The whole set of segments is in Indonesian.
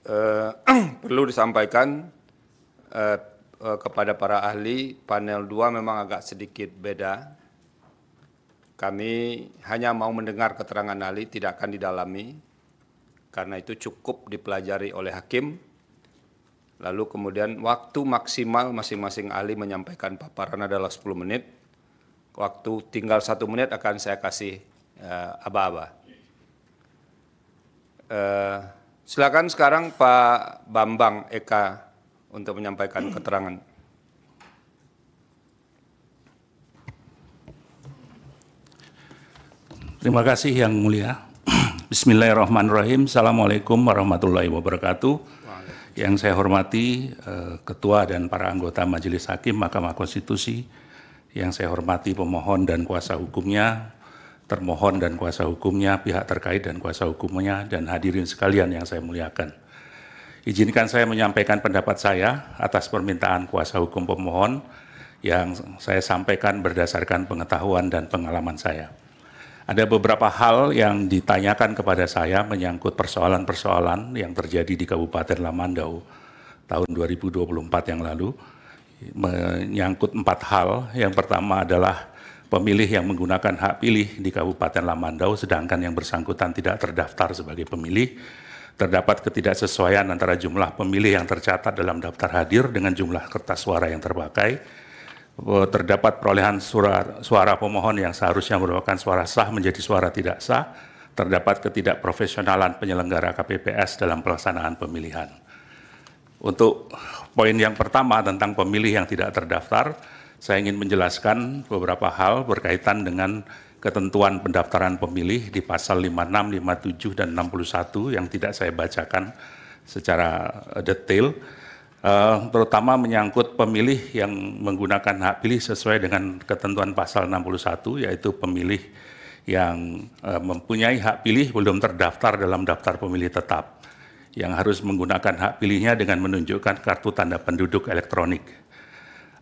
eh, perlu disampaikan kepada para ahli, panel 2 memang agak sedikit beda. Kami hanya mau mendengar keterangan ahli, tidak akan didalami, karena itu cukup dipelajari oleh hakim. Lalu kemudian waktu maksimal masing-masing ahli menyampaikan paparan adalah 10 menit. Waktu tinggal 1 menit akan saya kasih aba-aba. Silakan sekarang Pak Bambang Eka untuk menyampaikan keterangan. Terima kasih Yang Mulia. Bismillahirrahmanirrahim. Assalamualaikum warahmatullahi wabarakatuh. Yang saya hormati Ketua dan para anggota Majelis Hakim Mahkamah Konstitusi, yang saya hormati pemohon dan kuasa hukumnya, termohon dan kuasa hukumnya, pihak terkait dan kuasa hukumnya, dan hadirin sekalian yang saya muliakan. Izinkan saya menyampaikan pendapat saya atas permintaan kuasa hukum pemohon yang saya sampaikan berdasarkan pengetahuan dan pengalaman saya. Ada beberapa hal yang ditanyakan kepada saya menyangkut persoalan-persoalan yang terjadi di Kabupaten Lamandau tahun 2024 yang lalu, menyangkut 4 hal. Yang pertama adalah pemilih yang menggunakan hak pilih di Kabupaten Lamandau, sedangkan yang bersangkutan tidak terdaftar sebagai pemilih. Terdapat ketidaksesuaian antara jumlah pemilih yang tercatat dalam daftar hadir dengan jumlah kertas suara yang terpakai. Terdapat perolehan suara pemohon yang seharusnya merupakan suara sah menjadi suara tidak sah. Terdapat ketidakprofesionalan penyelenggara KPPS dalam pelaksanaan pemilihan. Untuk poin yang pertama tentang pemilih yang tidak terdaftar, saya ingin menjelaskan beberapa hal berkaitan dengan ketentuan pendaftaran pemilih di pasal 56, 57, dan 61 yang tidak saya bacakan secara detail. Terutama menyangkut pemilih yang menggunakan hak pilih sesuai dengan ketentuan pasal 61, yaitu pemilih yang mempunyai hak pilih belum terdaftar dalam daftar pemilih tetap, yang harus menggunakan hak pilihnya dengan menunjukkan kartu tanda penduduk elektronik.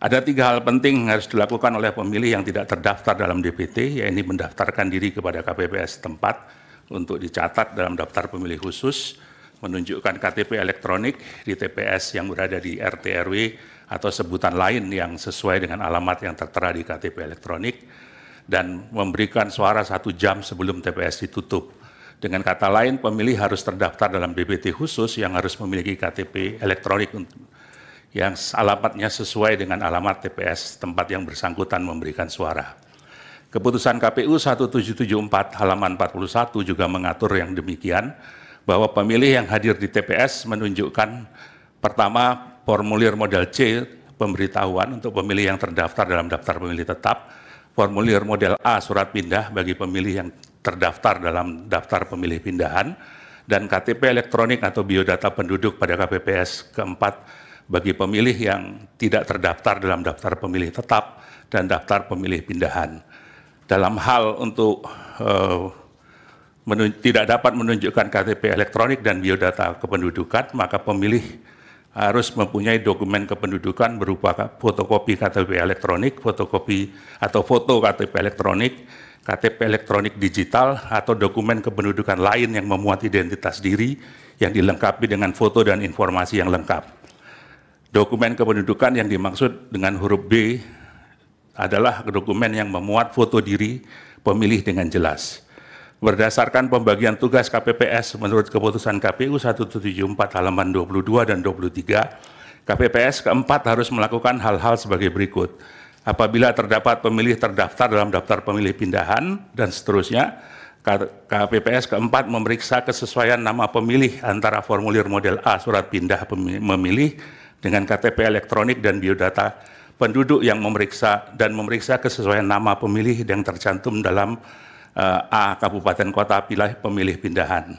Ada 3 hal penting yang harus dilakukan oleh pemilih yang tidak terdaftar dalam DPT, yaitu mendaftarkan diri kepada KPPS tempat untuk dicatat dalam daftar pemilih khusus, menunjukkan KTP elektronik di TPS yang berada di RT RW atau sebutan lain yang sesuai dengan alamat yang tertera di KTP elektronik, dan memberikan suara 1 jam sebelum TPS ditutup. Dengan kata lain, pemilih harus terdaftar dalam DPT khusus yang harus memiliki KTP elektronik yang alamatnya sesuai dengan alamat TPS tempat yang bersangkutan memberikan suara. Keputusan KPU 1774 halaman 41 juga mengatur yang demikian, bahwa pemilih yang hadir di TPS menunjukkan pertama formulir model C pemberitahuan untuk pemilih yang terdaftar dalam daftar pemilih tetap, formulir model A surat pindah bagi pemilih yang terdaftar dalam daftar pemilih pindahan, dan KTP elektronik atau biodata penduduk pada KPPS. Keempat, bagi pemilih yang tidak terdaftar dalam daftar pemilih tetap dan daftar pemilih pindahan. Dalam hal untuk tidak dapat menunjukkan KTP elektronik dan biodata kependudukan, maka pemilih harus mempunyai dokumen kependudukan berupa fotokopi KTP elektronik, fotokopi atau foto KTP elektronik, KTP elektronik digital, atau dokumen kependudukan lain yang memuat identitas diri yang dilengkapi dengan foto dan informasi yang lengkap. Dokumen kependudukan yang dimaksud dengan huruf B adalah dokumen yang memuat foto diri pemilih dengan jelas. Berdasarkan pembagian tugas KPPS menurut keputusan KPU 1774 halaman 22 dan 23, KPPS keempat harus melakukan hal-hal sebagai berikut. Apabila terdapat pemilih terdaftar dalam daftar pemilih pindahan dan seterusnya, KPPS keempat memeriksa kesesuaian nama pemilih antara formulir model A surat pindah memilih dengan KTP elektronik dan biodata penduduk yang memeriksa kesesuaian nama pemilih yang tercantum dalam A kabupaten kota pemilih pindahan.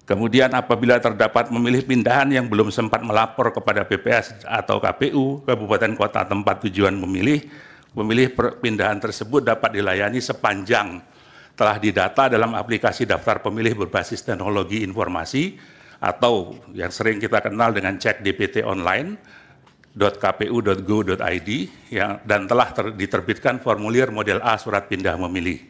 Kemudian apabila terdapat pemilih pindahan yang belum sempat melapor kepada BPS atau KPU kabupaten kota tempat tujuan memilih, pemilih pindahan tersebut dapat dilayani sepanjang telah didata dalam aplikasi daftar pemilih berbasis teknologi informasi atau yang sering kita kenal dengan cek DPT online.kpu.go.id dan telah diterbitkan formulir model A surat pindah memilih.